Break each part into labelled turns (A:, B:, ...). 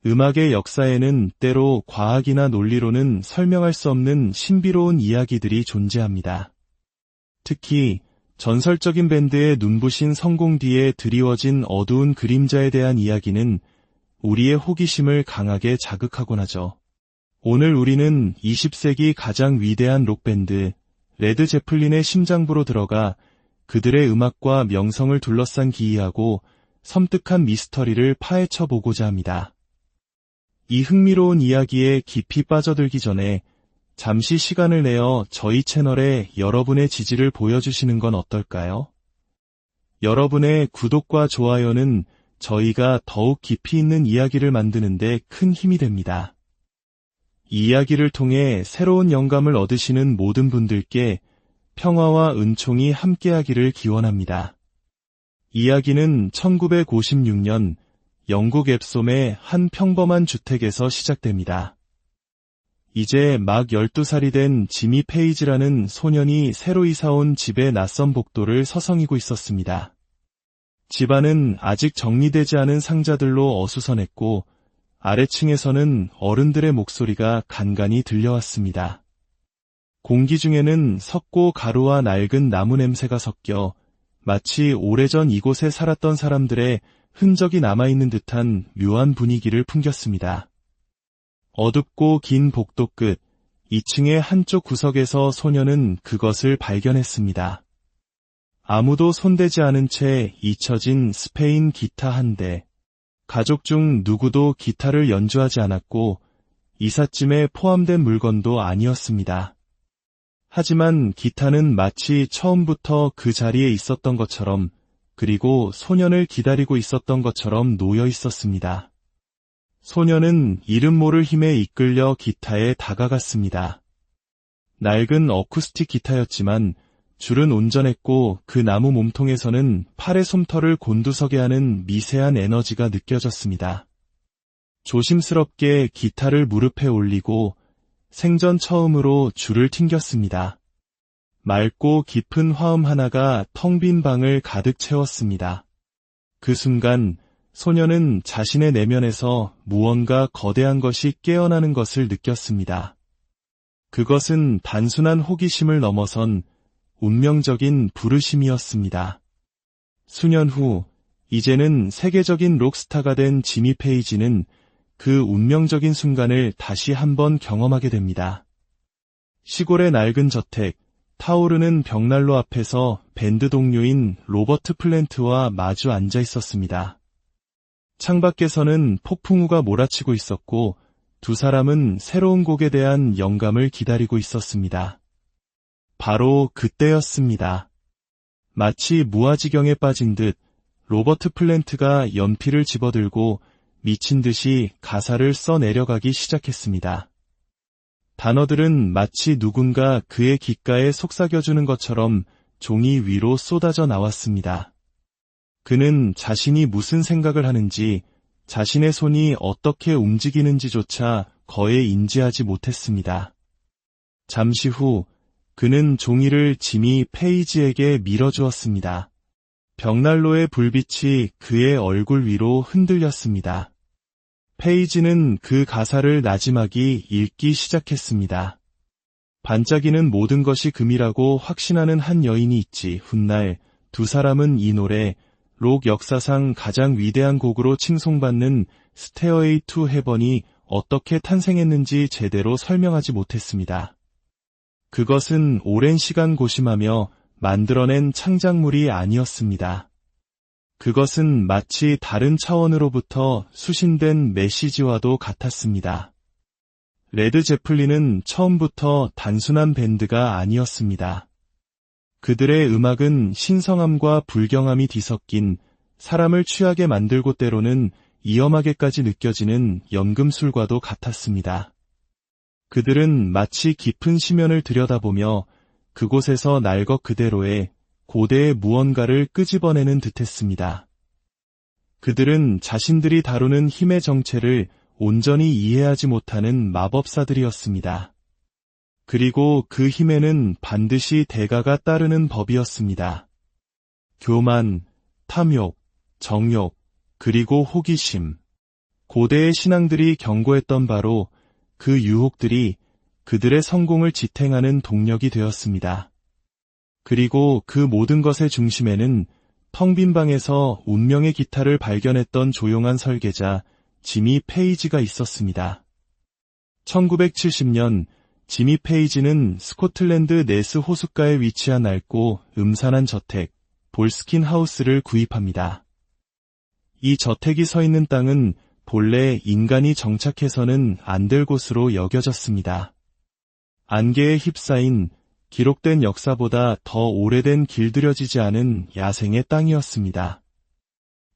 A: 음악의 역사에는 때로 과학이나 논리로는 설명할 수 없는 신비로운 이야기들이 존재합니다. 특히 전설적인 밴드의 눈부신 성공 뒤에 드리워진 어두운 그림자에 대한 이야기는 우리의 호기심을 강하게 자극하곤 하죠. 오늘 우리는 20세기 가장 위대한 록밴드 레드 제플린의 심장부로 들어가 그들의 음악과 명성을 둘러싼 기이하고 섬뜩한 미스터리를 파헤쳐 보고자 합니다. 이 흥미로운 이야기에 깊이 빠져들기 전에 잠시 시간을 내어 저희 채널에 여러분의 지지를 보여주시는 건 어떨까요? 여러분의 구독과 좋아요는 저희가 더욱 깊이 있는 이야기를 만드는 데 큰 힘이 됩니다. 이 이야기를 통해 새로운 영감을 얻으시는 모든 분들께 평화와 은총이 함께하기를 기원합니다. 이야기는 1956년 영국 앱솜의 한 평범한 주택에서 시작됩니다. 이제 막 12살이 된 지미 페이지라는 소년이 새로 이사온 집의 낯선 복도를 서성이고 있었습니다. 집안은 아직 정리되지 않은 상자들로 어수선했고 아래층에서는 어른들의 목소리가 간간히 들려왔습니다. 공기 중에는 석고 가루와 낡은 나무 냄새가 섞여 마치 오래전 이곳에 살았던 사람들의 흔적이 남아있는 듯한 묘한 분위기를 풍겼습니다. 어둡고 긴 복도 끝 2층의 한쪽 구석에서 소녀는 그것을 발견했습니다. 아무도 손대지 않은 채 잊혀진 스페인 기타 한 대. 가족 중 누구도 기타를 연주하지 않았고 이삿짐에 포함된 물건도 아니었습니다. 하지만 기타는 마치 처음부터 그 자리에 있었던 것처럼 그리고 소년을 기다리고 있었던 것처럼 놓여 있었습니다. 소년은 이름 모를 힘에 이끌려 기타에 다가갔습니다. 낡은 어쿠스틱 기타였지만 줄은 온전했고 그 나무 몸통에서는 팔의 솜털을 곤두서게 하는 미세한 에너지가 느껴졌습니다. 조심스럽게 기타를 무릎에 올리고 생전 처음으로 줄을 튕겼습니다. 맑고 깊은 화음 하나가 텅 빈 방을 가득 채웠습니다. 그 순간 소녀는 자신의 내면에서 무언가 거대한 것이 깨어나는 것을 느꼈습니다. 그것은 단순한 호기심을 넘어선 운명적인 부르심이었습니다. 수년 후, 이제는 세계적인 록스타가 된 지미 페이지는 그 운명적인 순간을 다시 한번 경험하게 됩니다. 시골의 낡은 저택, 타오르는 벽난로 앞에서 밴드 동료인 로버트 플랜트와 마주 앉아 있었습니다. 창밖에서는 폭풍우가 몰아치고 있었고 두 사람은 새로운 곡에 대한 영감을 기다리고 있었습니다. 바로 그때였습니다. 마치 무아지경에 빠진 듯 로버트 플랜트가 연필을 집어들고 미친 듯이 가사를 써내려가기 시작했습니다. 단어들은 마치 누군가 그의 귓가에 속삭여주는 것처럼 종이 위로 쏟아져 나왔습니다. 그는 자신이 무슨 생각을 하는지, 자신의 손이 어떻게 움직이는지조차 거의 인지하지 못했습니다. 잠시 후 그는 종이를 지미 페이지에게 밀어주었습니다. 벽난로의 불빛이 그의 얼굴 위로 흔들렸습니다. 페이지는 그 가사를 나지막이 읽기 시작했습니다. 반짝이는 모든 것이 금이라고 확신하는 한 여인이 있지. 훗날 두 사람은 이 노래, 록 역사상 가장 위대한 곡으로 칭송받는 스테어웨이 투 헤븐이 어떻게 탄생했는지 제대로 설명하지 못했습니다. 그것은 오랜 시간 고심하며 만들어낸 창작물이 아니었습니다. 그것은 마치 다른 차원으로부터 수신된 메시지와도 같았습니다. 레드 제플린은 처음부터 단순한 밴드가 아니었습니다. 그들의 음악은 신성함과 불경함이 뒤섞인 사람을 취하게 만들고 때로는 위험하게까지 느껴지는 연금술과도 같았습니다. 그들은 마치 깊은 심연을 들여다보며 그곳에서 날 것 그대로의 고대의 무언가를 끄집어내는 듯했습니다. 그들은 자신들이 다루는 힘의 정체를 온전히 이해하지 못하는 마법사들이었습니다. 그리고 그 힘에는 반드시 대가가 따르는 법이었습니다. 교만, 탐욕, 정욕, 그리고 호기심. 고대의 신앙들이 경고했던 바로 그 유혹들이 그들의 성공을 지탱하는 동력이 되었습니다. 그리고 그 모든 것의 중심에는 텅 빈 방에서 운명의 기타를 발견했던 조용한 설계자 지미 페이지가 있었습니다. 1970년 지미 페이지는 스코틀랜드 네스 호숫가에 위치한 낡고 음산한 저택 볼스킨 하우스를 구입합니다. 이 저택이 서 있는 땅은 본래 인간이 정착해서는 안 될 곳으로 여겨졌습니다. 안개에 휩싸인 기록된 역사보다 더 오래된 길들여지지 않은 야생의 땅이었습니다.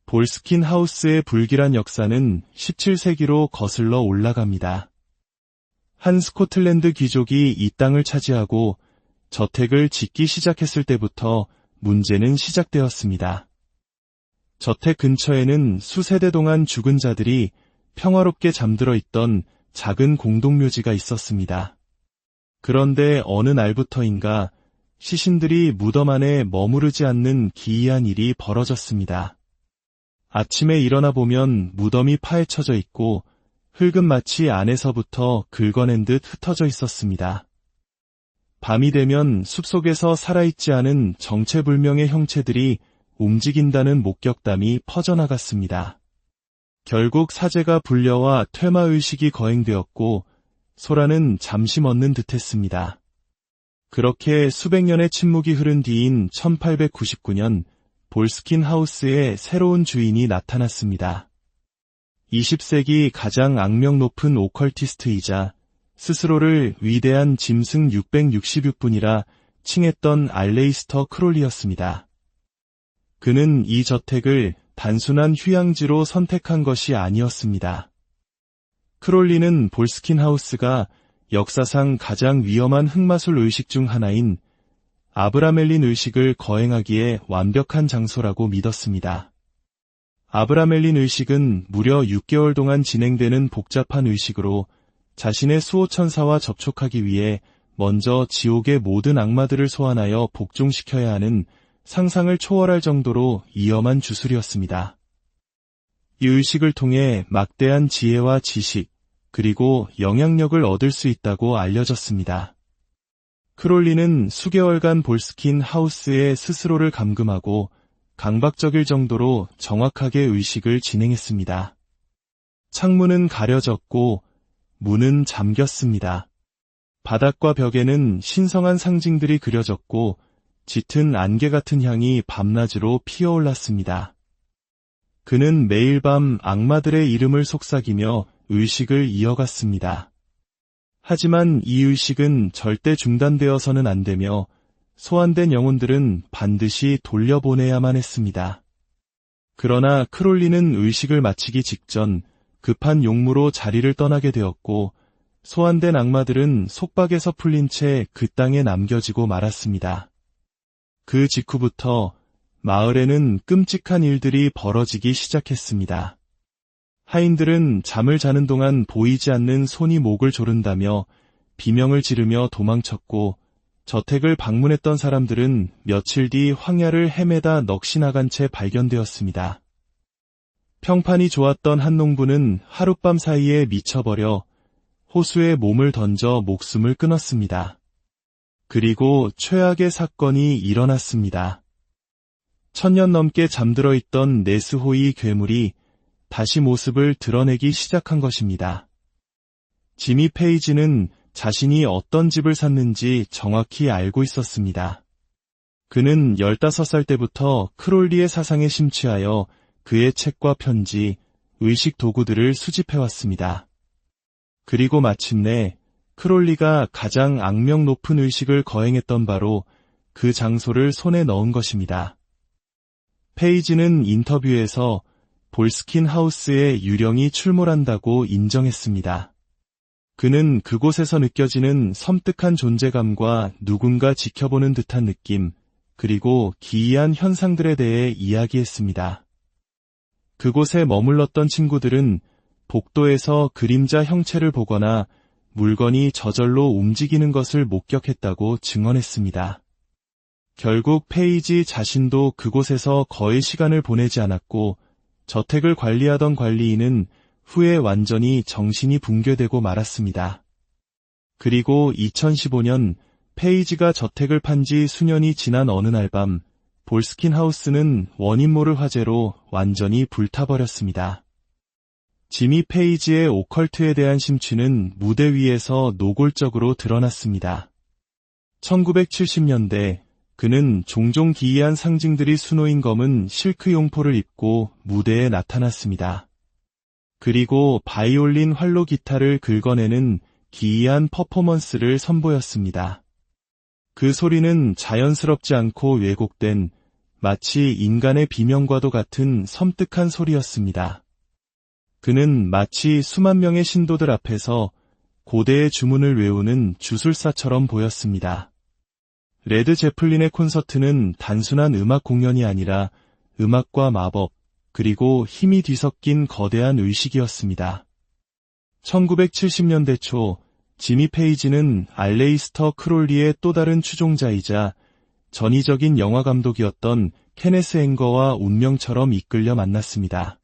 A: 볼스킨 하우스의 불길한 역사는 17세기로 거슬러 올라갑니다. 한 스코틀랜드 귀족이 이 땅을 차지하고 저택을 짓기 시작했을 때부터 문제는 시작되었습니다. 저택 근처에는 수세대 동안 죽은 자들이 평화롭게 잠들어 있던 작은 공동묘지가 있었습니다. 그런데 어느 날부터인가 시신들이 무덤 안에 머무르지 않는 기이한 일이 벌어졌습니다. 아침에 일어나 보면 무덤이 파헤쳐져 있고 흙은 마치 안에서부터 긁어낸 듯 흩어져 있었습니다. 밤이 되면 숲속에서 살아있지 않은 정체불명의 형체들이 움직인다는 목격담이 퍼져나갔습니다. 결국 사제가 불려와 퇴마의식이 거행되었고 소라는 잠시 멎는 듯했습니다. 그렇게 수백 년의 침묵이 흐른 뒤인 1899년 볼스킨 하우스에 새로운 주인이 나타났습니다. 20세기 가장 악명 높은 오컬티스트이자 스스로를 위대한 짐승 666분이라 칭했던 알레이스터 크롤리였습니다. 그는 이 저택을 단순한 휴양지로 선택한 것이 아니었습니다. 크롤리는 볼스킨 하우스가 역사상 가장 위험한 흑마술 의식 중 하나인 아브라멜린 의식을 거행하기에 완벽한 장소라고 믿었습니다. 아브라멜린 의식은 무려 6개월 동안 진행되는 복잡한 의식으로 자신의 수호천사와 접촉하기 위해 먼저 지옥의 모든 악마들을 소환하여 복종시켜야 하는 상상을 초월할 정도로 위험한 주술이었습니다. 이 의식을 통해 막대한 지혜와 지식, 그리고 영향력을 얻을 수 있다고 알려졌습니다. 크롤리는 수개월간 볼스킨 하우스에 스스로를 감금하고 강박적일 정도로 정확하게 의식을 진행했습니다. 창문은 가려졌고 문은 잠겼습니다. 바닥과 벽에는 신성한 상징들이 그려졌고 짙은 안개 같은 향이 밤낮으로 피어올랐습니다. 그는 매일 밤 악마들의 이름을 속삭이며 의식을 이어갔습니다. 하지만 이 의식은 절대 중단되어서는 안 되며 소환된 영혼들은 반드시 돌려보내야만 했습니다. 그러나 크롤리는 의식을 마치기 직전 급한 용무로 자리를 떠나게 되었고 소환된 악마들은 속박에서 풀린 채 그 땅에 남겨지고 말았습니다. 그 직후부터 마을에는 끔찍한 일들이 벌어지기 시작했습니다. 하인들은 잠을 자는 동안 보이지 않는 손이 목을 조른다며 비명을 지르며 도망쳤고 저택을 방문했던 사람들은 며칠 뒤 황야를 헤매다 넋이 나간 채 발견되었습니다. 평판이 좋았던 한 농부는 하룻밤 사이에 미쳐버려 호수에 몸을 던져 목숨을 끊었습니다. 그리고 최악의 사건이 일어났습니다. 1000년 넘게 잠들어 있던 네스호이 괴물이 다시 모습을 드러내기 시작한 것입니다. 지미 페이지는 자신이 어떤 집을 샀는지 정확히 알고 있었습니다. 그는 15살 때부터 크롤리의 사상에 심취하여 그의 책과 편지, 의식 도구들을 수집해왔습니다. 그리고 마침내 크롤리가 가장 악명 높은 의식을 거행했던 바로 그 장소를 손에 넣은 것입니다. 페이지는 인터뷰에서 볼스킨 하우스에 유령이 출몰한다고 인정했습니다. 그는 그곳에서 느껴지는 섬뜩한 존재감과 누군가 지켜보는 듯한 느낌, 그리고 기이한 현상들에 대해 이야기했습니다. 그곳에 머물렀던 친구들은 복도에서 그림자 형체를 보거나 물건이 저절로 움직이는 것을 목격했다고 증언했습니다. 결국 페이지 자신도 그곳에서 거의 시간을 보내지 않았고 저택을 관리하던 관리인은 후에 완전히 정신이 붕괴되고 말았습니다. 그리고 2015년 페이지가 저택을 판 지 수년이 지난 어느 날 밤 볼스킨 하우스는 원인 모를 화재로 완전히 불타버렸습니다. 지미 페이지의 오컬트에 대한 심취는 무대 위에서 노골적으로 드러났습니다. 1970년대 그는 종종 기이한 상징들이 수놓인 검은 실크 용포를 입고 무대에 나타났습니다. 그리고 바이올린 활로 기타를 긁어내는 기이한 퍼포먼스를 선보였습니다. 그 소리는 자연스럽지 않고 왜곡된 마치 인간의 비명과도 같은 섬뜩한 소리였습니다. 그는 마치 수만 명의 신도들 앞에서 고대의 주문을 외우는 주술사처럼 보였습니다. 레드 제플린의 콘서트는 단순한 음악 공연이 아니라 음악과 마법, 그리고 힘이 뒤섞인 거대한 의식이었습니다. 1970년대 초 지미 페이지는 알레이스터 크롤리의 또 다른 추종자이자 전위적인 영화 감독이었던 케네스 앵거와 운명처럼 이끌려 만났습니다.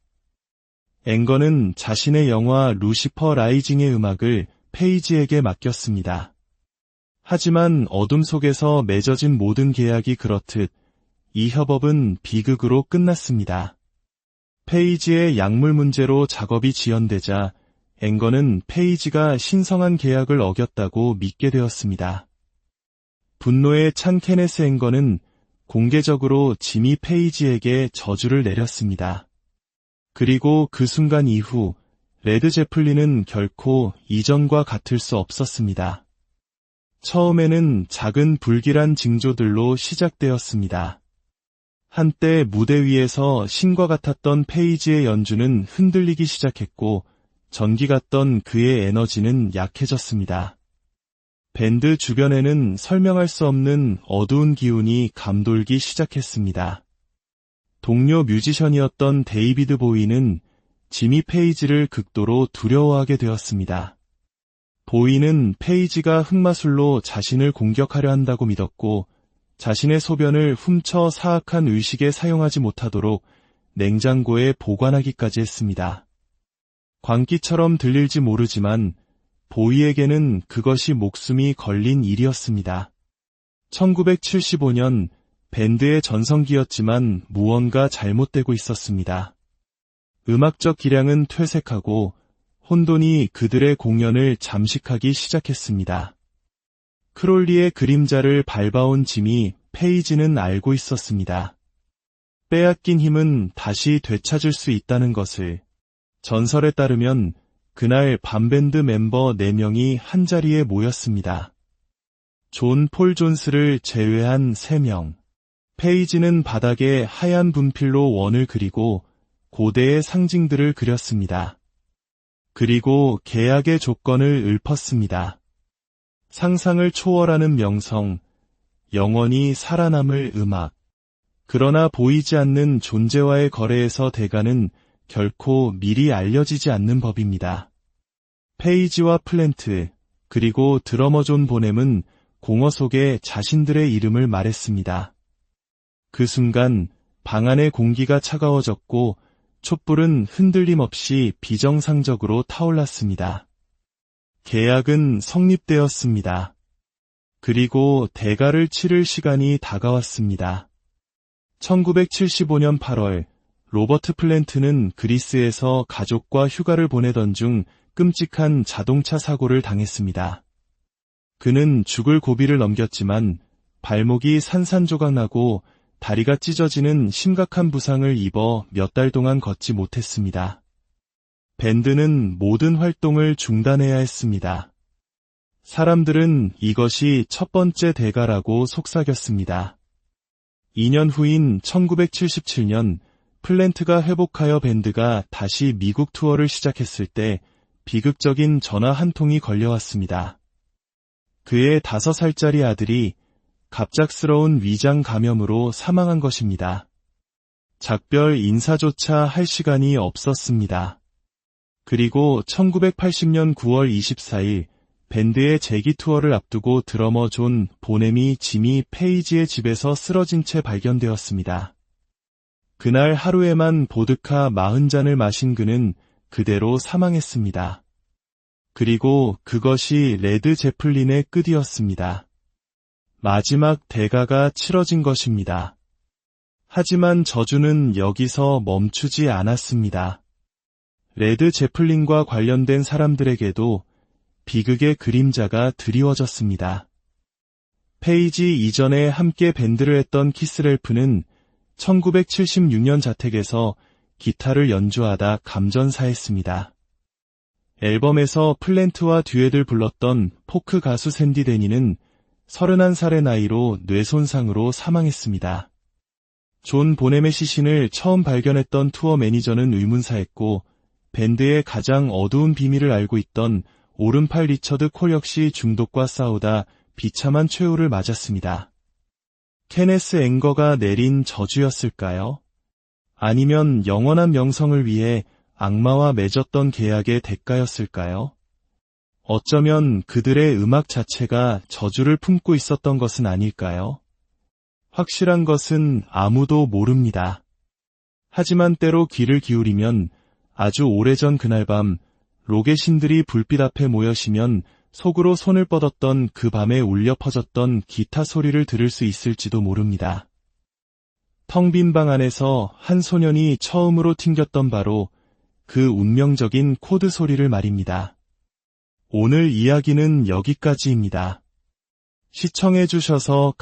A: 앵거는 자신의 영화 루시퍼 라이징의 음악을 페이지에게 맡겼습니다. 하지만 어둠 속에서 맺어진 모든 계약이 그렇듯 이 협업은 비극으로 끝났습니다. 페이지의 약물 문제로 작업이 지연되자 앵거는 페이지가 신성한 계약을 어겼다고 믿게 되었습니다. 분노에 찬 케네스 앵거는 공개적으로 지미 페이지에게 저주를 내렸습니다. 그리고 그 순간 이후 레드 제플린은 결코 이전과 같을 수 없었습니다. 처음에는 작은 불길한 징조들로 시작되었습니다. 한때 무대 위에서 신과 같았던 페이지의 연주는 흔들리기 시작했고 전기 같던 그의 에너지는 약해졌습니다. 밴드 주변에는 설명할 수 없는 어두운 기운이 감돌기 시작했습니다. 동료 뮤지션이었던 데이비드 보이는 지미 페이지를 극도로 두려워하게 되었습니다. 보이는 페이지가 흑마술로 자신을 공격하려 한다고 믿었고 자신의 소변을 훔쳐 사악한 의식에 사용하지 못하도록 냉장고에 보관하기까지 했습니다. 광기처럼 들릴지 모르지만 보이에게는 그것이 목숨이 걸린 일이었습니다. 1975년 밴드의 전성기였지만 무언가 잘못되고 있었습니다. 음악적 기량은 퇴색하고 혼돈이 그들의 공연을 잠식하기 시작했습니다. 크롤리의 그림자를 밟아온 짐이 페이지는 알고 있었습니다. 빼앗긴 힘은 다시 되찾을 수 있다는 것을. 전설에 따르면 그날 밤밴드 멤버 4명이 한자리에 모였습니다. 존 폴 존스를 제외한 3명. 페이지는 바닥에 하얀 분필로 원을 그리고 고대의 상징들을 그렸습니다. 그리고 계약의 조건을 읊었습니다. 상상을 초월하는 명성, 영원히 살아남을 음악. 그러나 보이지 않는 존재와의 거래에서 대가는 결코 미리 알려지지 않는 법입니다. 페이지와 플랜트, 그리고 드러머 존 보넴은 공허 속에 자신들의 이름을 말했습니다. 그 순간 방 안의 공기가 차가워졌고 촛불은 흔들림 없이 비정상적으로 타올랐습니다. 계약은 성립되었습니다. 그리고 대가를 치를 시간이 다가왔습니다. 1975년 8월 로버트 플랜트는 그리스에서 가족과 휴가를 보내던 중 끔찍한 자동차 사고를 당했습니다. 그는 죽을 고비를 넘겼지만 발목이 산산조각나고 다리가 찢어지는 심각한 부상을 입어 몇 달 동안 걷지 못했습니다. 밴드는 모든 활동을 중단해야 했습니다. 사람들은 이것이 첫 번째 대가라고 속삭였습니다. 2년 후인 1977년 플랜트가 회복하여 밴드가 다시 미국 투어를 시작했을 때 비극적인 전화 한 통이 걸려왔습니다. 그의 5살짜리 아들이 갑작스러운 위장 감염으로 사망한 것입니다. 작별 인사조차 할 시간이 없었습니다. 그리고 1980년 9월 24일 밴드의 재기 투어를 앞두고 드러머 존 보넴이 지미 페이지의 집에서 쓰러진 채 발견되었습니다. 그날 하루에만 보드카 40잔을 마신 그는 그대로 사망했습니다. 그리고 그것이 레드 제플린의 끝이었습니다. 마지막 대가가 치러진 것입니다. 하지만 저주는 여기서 멈추지 않았습니다. 레드 제플린과 관련된 사람들에게도 비극의 그림자가 드리워졌습니다. 페이지 이전에 함께 밴드를 했던 키스렐프는 1976년 자택에서 기타를 연주하다 감전사했습니다. 앨범에서 플랜트와 듀엣을 불렀던 포크 가수 샌디 데니는 31살의 나이로 뇌손상으로 사망했습니다. 존 보넴의 시신을 처음 발견했던 투어 매니저는 의문사했고 밴드의 가장 어두운 비밀을 알고 있던 오른팔 리처드 콜 역시 중독과 싸우다 비참한 최후를 맞았습니다. 케네스 앵거가 내린 저주였을까요? 아니면 영원한 명성을 위해 악마와 맺었던 계약의 대가였을까요? 어쩌면 그들의 음악 자체가 저주를 품고 있었던 것은 아닐까요? 확실한 것은 아무도 모릅니다. 하지만 때로 귀를 기울이면 아주 오래전 그날 밤 록의 신들이 불빛 앞에 모여시면 속으로 손을 뻗었던 그 밤에 울려 퍼졌던 기타 소리를 들을 수 있을지도 모릅니다. 텅 빈 방 안에서 한 소년이 처음으로 튕겼던 바로 그 운명적인 코드 소리를 말입니다. 오늘 이야기는 여기까지입니다. 시청해 주셔서